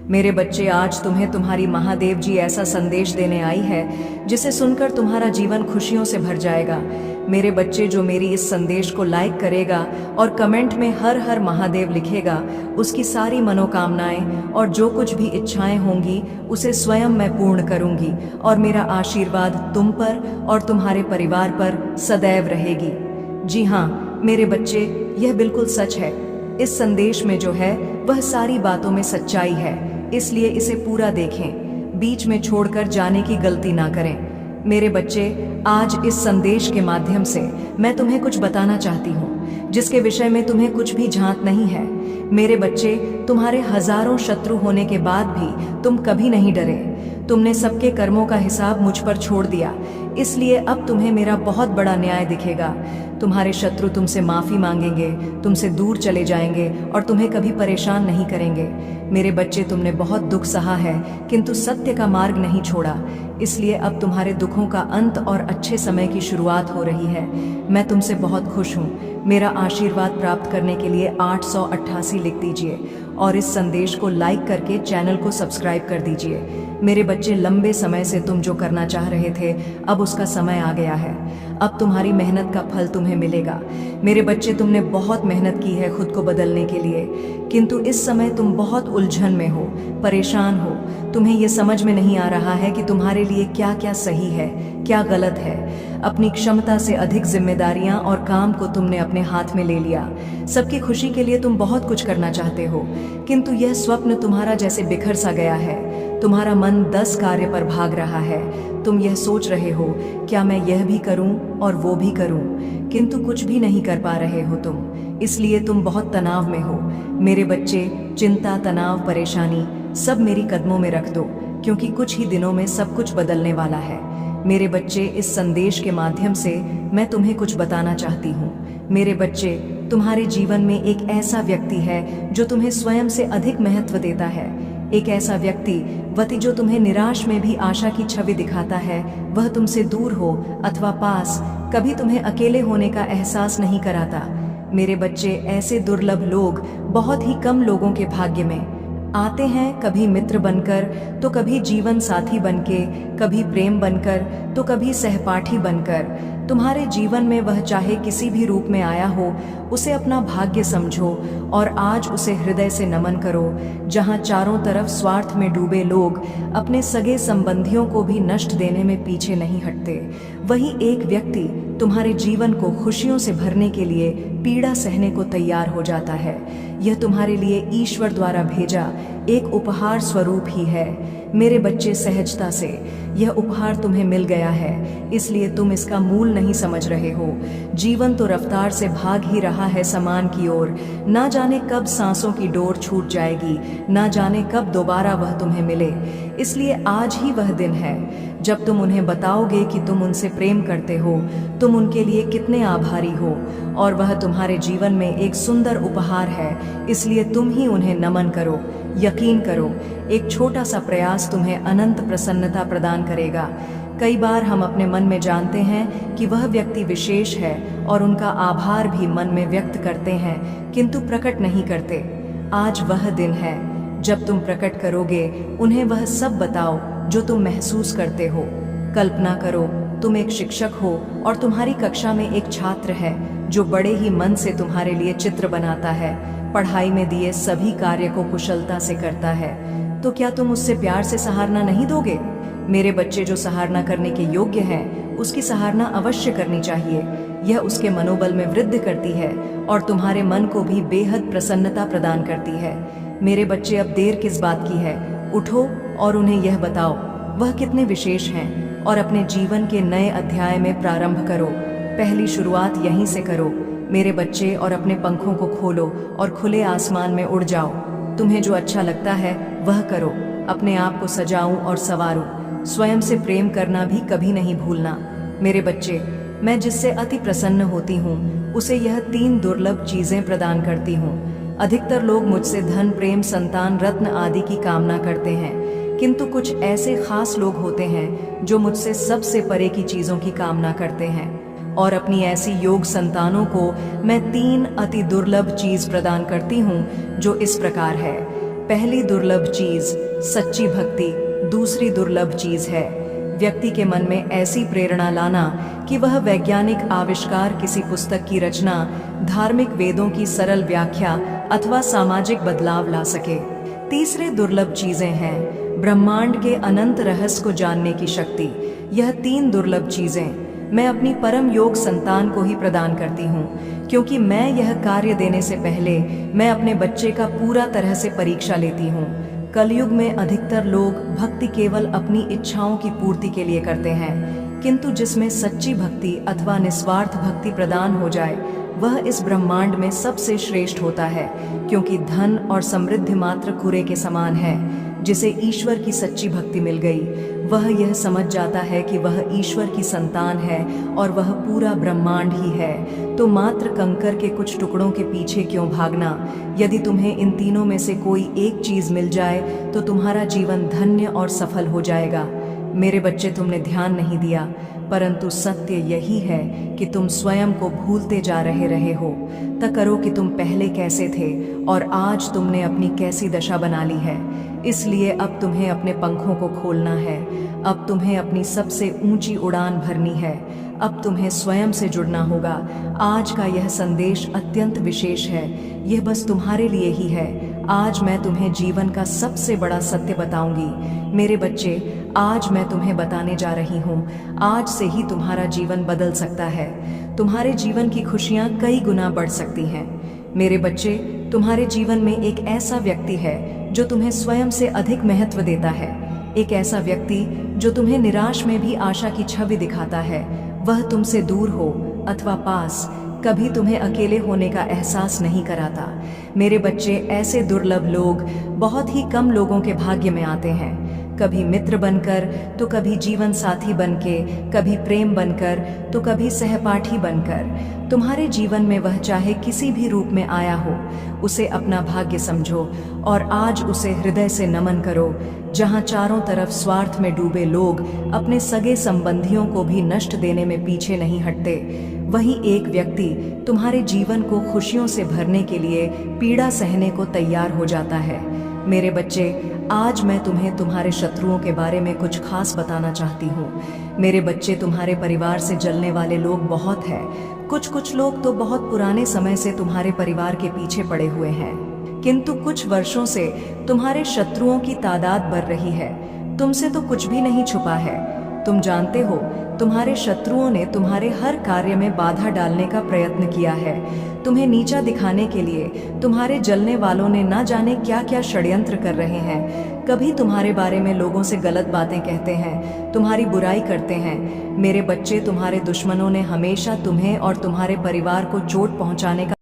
मेरे बच्चे, आज तुम्हें तुम्हारी महादेव जी ऐसा संदेश देने आई है जिसे सुनकर तुम्हारा जीवन खुशियों से भर जाएगा। मेरे बच्चे, जो मेरी इस संदेश को लाइक करेगा और कमेंट में हर हर महादेव लिखेगा, उसकी सारी मनोकामनाएं और जो कुछ भी इच्छाएं होंगी उसे स्वयं मैं पूर्ण करूंगी और मेरा आशीर्वाद तुम पर और तुम्हारे परिवार पर सदैव रहेगी। जी हाँ मेरे बच्चे, यह बिल्कुल सच है। इस संदेश में जो है वह सारी बातों में सच्चाई है, इसलिए इसे पूरा देखें, बीच में छोड़कर जाने की गलती ना करें। मेरे बच्चे, आज इस संदेश के माध्यम से मैं तुम्हें कुछ बताना चाहती हूँ जिसके विषय में तुम्हें कुछ भी झांक नहीं है। मेरे बच्चे, तुम्हारे हजारों शत्रु होने के बाद भी तुम कभी नहीं डरे। तुमने सबके कर्मों का हिसाब मुझ पर छोड़ दिया, इसलिए अब तुम्हें मेरा बहुत बड़ा न्याय दिखेगा। तुम्हारे शत्रु तुमसे माफी मांगेंगे, तुमसे दूर चले जाएंगे और तुम्हें कभी परेशान नहीं करेंगे। मेरे बच्चे, तुमने बहुत दुख सहा है किंतु सत्य का मार्ग नहीं छोड़ा, इसलिए अब तुम्हारे दुखों का अंत और अच्छे समय की शुरुआत हो रही है। मैं तुमसे बहुत खुश हूँ। मेरा आशीर्वाद प्राप्त करने के लिए 888 लिख दीजिए और इस संदेश को लाइक करके चैनल को सब्सक्राइब कर दीजिए। मेरे बच्चे, लंबे समय से तुम जो करना चाह रहे थे अब उसका समय आ गया है। अब तुम्हारी मेहनत का फल तुम्हें मिलेगा। मेरे बच्चे, तुमने बहुत मेहनत की है खुद को बदलने के लिए, किंतु इस समय तुम बहुत उलझन में हो, परेशान हो। तुम्हें ये समझ में नहीं आ रहा है कि तुम्हारे लिए क्या क्या सही है, क्या गलत है। अपनी क्षमता से अधिक जिम्मेदारियां और काम को तुमने अपने हाथ में ले लिया। सबकी खुशी के लिए तुम बहुत कुछ करना चाहते हो, किंतु यह स्वप्न तुम्हारा जैसे बिखर सा गया है। तुम्हारा मन 10 कार्य पर भाग रहा है। तुम यह सोच रहे हो, क्या मैं यह भी करूं और वो भी करूं, किंतु कुछ भी नहीं कर पा रहे हो तुम, इसलिए तुम बहुत तनाव में हो। मेरे बच्चे, चिंता, तनाव, परेशानी सब मेरी कदमों में रख दो, क्योंकि कुछ ही दिनों में सब कुछ बदलने वाला है। मेरे बच्चे, इस संदेश के माध्यम से मैं तुम्हें कुछ बताना चाहती हूँ। मेरे बच्चे, तुम्हारे जीवन में एक ऐसा व्यक्ति है जो तुम्हें स्वयं से अधिक महत्व देता है। एक ऐसा व्यक्ति जो तुम्हें निराश में भी आशा की छवि दिखाता है। वह तुमसे दूर हो अथवा पास, कभी तुम्हें अकेले होने का एहसास नहीं कराता। मेरे बच्चे, ऐसे दुर्लभ लोग बहुत ही कम लोगों के भाग्य में आते हैं, कभी मित्र बनकर तो कभी जीवन साथी बनके, कभी प्रेम बनकर तो कभी सहपाठी बनकर। तुम्हारे जीवन में वह चाहे किसी भी रूप में आया हो, उसे अपना भाग्य समझो और आज उसे हृदय से नमन करो। जहां चारों तरफ स्वार्थ में डूबे लोग अपने सगे संबंधियों को भी नष्ट देने में पीछे नहीं हटते, वही एक व्यक्ति तुम्हारे जीवन को खुशियों से भरने के लिए पीड़ा सहने को तैयार हो जाता है। यह तुम्हारे लिए ईश्वर द्वारा भेजा एक उपहार स्वरूप ही है। मेरे बच्चे, सहजता से यह उपहार तुम्हें मिल गया है, इसलिए तुम इसका मूल नहीं समझ रहे हो। जीवन तो रफ्तार से भाग ही रहा है समान की ओर। ना जाने कब सांसों की डोर छूट जाएगी, ना जाने कब दोबारा वह तुम्हें मिले। इसलिए आज ही वह दिन है जब तुम उन्हें बताओगे कि तुम उनसे प्रेम करते हो, तुम उनके लिए कितने आभारी हो, और वह तुम्हारे जीवन में एक सुंदर उपहार है। इसलिए तुम ही उन्हें नमन करो। यकीन करो, एक छोटा सा प्रयास तुम्हें अनंत प्रसन्नता प्रदान करेगा। कई बार हम अपने मन में जानते हैं कि वह व्यक्ति विशेष है और उनका आभार भी मन में व्यक्त करते हैं, किंतु प्रकट नहीं करते। आज वह दिन है जब तुम प्रकट करोगे, उन्हें वह सब बताओ जो तुम महसूस करते हो। कल्पना करो, तुम एक शिक्षक हो और तुम्हारी कक्षा में एक छात्र है जो बड़े ही मन से तुम्हारे लिए चित्र बनाता है, पढ़ाई में दिए सभी कार्य को कुशलता से करता है। तो क्या तुम उससे प्यार से सराहना नहीं दोगे? मेरे बच्चे, जो सराहना करने के योग्य हैं, उसकी सराहना अवश्य करनी चाहिए। यह उसके मनोबल में वृद्धि करती है और तुम्हारे मन को भी बेहद प्रसन्नता प्रदान करती है। मेरे बच्चे, अब देर किस बात की है? उठो और उन्हें यह बताओ वह कितने विशेष हैं और अपने जीवन के नए अध्याय में प्रारंभ करो। पहली शुरुआत यहीं से करो मेरे बच्चे, और अपने पंखों को खोलो और खुले आसमान में उड़ जाओ। तुम्हें जो अच्छा लगता है वह करो। अपने आप को सजाऊं और संवारूं। स्वयं से प्रेम करना भी कभी नहीं भूलना। मेरे बच्चे, मैं जिससे अति प्रसन्न होती हूँ उसे यह 3 दुर्लभ चीजें प्रदान करती हूँ। अधिकतर लोग मुझसे धन, प्रेम, संतान, रत्न आदि की कामना करते हैं, किंतु कुछ ऐसे खास लोग होते हैं जो मुझसे सबसे परे की चीजों की कामना करते हैं, और अपनी ऐसी योग संतानों को मैं 3 अति दुर्लभ चीज प्रदान करती हूँ, जो इस प्रकार है। पहली दुर्लभ चीज सच्ची भक्ति दूसरी दुर्लभ चीज है व्यक्ति के मन में ऐसी प्रेरणा लाना कि वह वैज्ञानिक आविष्कार, किसी पुस्तक की रचना, धार्मिक वेदों की सरल व्याख्या अथवा सामाजिक बदलाव ला सके। तीसरे दुर्लभ चीजें हैं ब्रह्मांड के अनंत रहस्य को जानने की शक्ति। यह तीन दुर्लभ चीजें मैं अपनी परम योग संतान को ही प्रदान करती हूँ, क्योंकि मैं यह कार्य देने से पहले मैं अपने बच्चे का पूरा तरह से परीक्षा लेती हूँ। कलयुग में अधिकतर लोग भक्ति केवल अपनी इच्छाओं की पूर्ति के लिए करते हैं, किंतु जिसमें सच्ची भक्ति अथवा निस्वार्थ भक्ति प्रदान हो जाए वह इस ब्रह्मांड में सबसे श्रेष्ठ होता है, क्योंकि धन और समृद्धि मात्र कूड़े के समान है। जिसे ईश्वर की सच्ची भक्ति मिल गई वह यह समझ जाता है कि वह ईश्वर की संतान है और वह पूरा ब्रह्मांड ही है। तो मात्र कंकर के कुछ टुकड़ों के पीछे क्यों भागना। यदि तुम्हें इन तीनों में से कोई एक चीज मिल जाए तो तुम्हारा जीवन धन्य और सफल हो जाएगा। मेरे बच्चे, तुमने ध्यान नहीं दिया, परंतु सत्य यही है कि तुम स्वयं को भूलते जा रहे हो। तय करो कि तुम पहले कैसे थे और आज तुमने अपनी कैसी दशा बना ली है। इसलिए अब तुम्हें अपने पंखों को खोलना है, अब तुम्हें अपनी सबसे ऊंची उड़ान भरनी है, अब तुम्हें स्वयं से जुड़ना होगा। आज का यह संदेश अत्यंत विशेष है, यह बस तुम्हारे लिए ही है। आज मैं तुम्हें जीवन का सबसे बड़ा सत्य बताऊंगी। मेरे बच्चे, आज मैं तुम्हें बताने जा रही हूँ, आज से ही तुम्हारा जीवन बदल सकता है। तुम्हारे जीवन की खुशियाँ कई गुना बढ़ सकती हैं। मेरे बच्चे, तुम्हारे जीवन में एक ऐसा व्यक्ति है जो तुम्हें स्वयं से अधिक महत्व देता है। एक ऐसा व्यक्ति जो तुम्हें निराश में भी आशा की छवि दिखाता है। वह तुमसे दूर हो अथवा पास, कभी तुम्हें अकेले होने का एहसास नहीं कराता। मेरे बच्चे, ऐसे दुर्लभ लोग बहुत ही कम लोगों के भाग्य में आते हैं। कभी मित्र बनकर तो कभी जीवन साथी बनके, कभी प्रेम बनकर तो कभी सहपाठी बनकर। तुम्हारे जीवन में वह चाहे किसी भी रूप में आया हो, उसे अपना भाग्य समझो और आज उसे हृदय से नमन करो। जहाँ चारों तरफ स्वार्थ में डूबे लोग अपने सगे संबंधियों को भी नष्ट देने में पीछे नहीं हटते, वही एक व्यक्ति तुम्हारे जीवन को खुशियों से भरने के लिए पीड़ा सहने को तैयार हो जाता है। मेरे बच्चे, आज मैं तुम्हें तुम्हारे शत्रुओं के बारे में कुछ खास बताना चाहती हूँ। मेरे बच्चे, तुम्हारे परिवार से जलने वाले लोग बहुत हैं। कुछ लोग तो बहुत पुराने समय से तुम्हारे परिवार के पीछे पड़े हुए हैं, किंतु कुछ वर्षों से तुम्हारे शत्रुओं की तादाद बढ़ रही है। तुमसे तो कुछ भी नहीं छुपा है। तुम जानते हो, तुम्हारे शत्रुओं ने तुम्हारे हर कार्य में बाधा डालने का प्रयत्न किया है। तुम्हें नीचा दिखाने के लिए तुम्हारे जलने वालों ने ना जाने क्या क्या षड्यंत्र कर रहे हैं। कभी तुम्हारे बारे में लोगों से गलत बातें कहते हैं, तुम्हारी बुराई करते हैं। मेरे बच्चे, तुम्हारे दुश्मनों ने हमेशा तुम्हें और तुम्हारे परिवार को चोट पहुंचाने का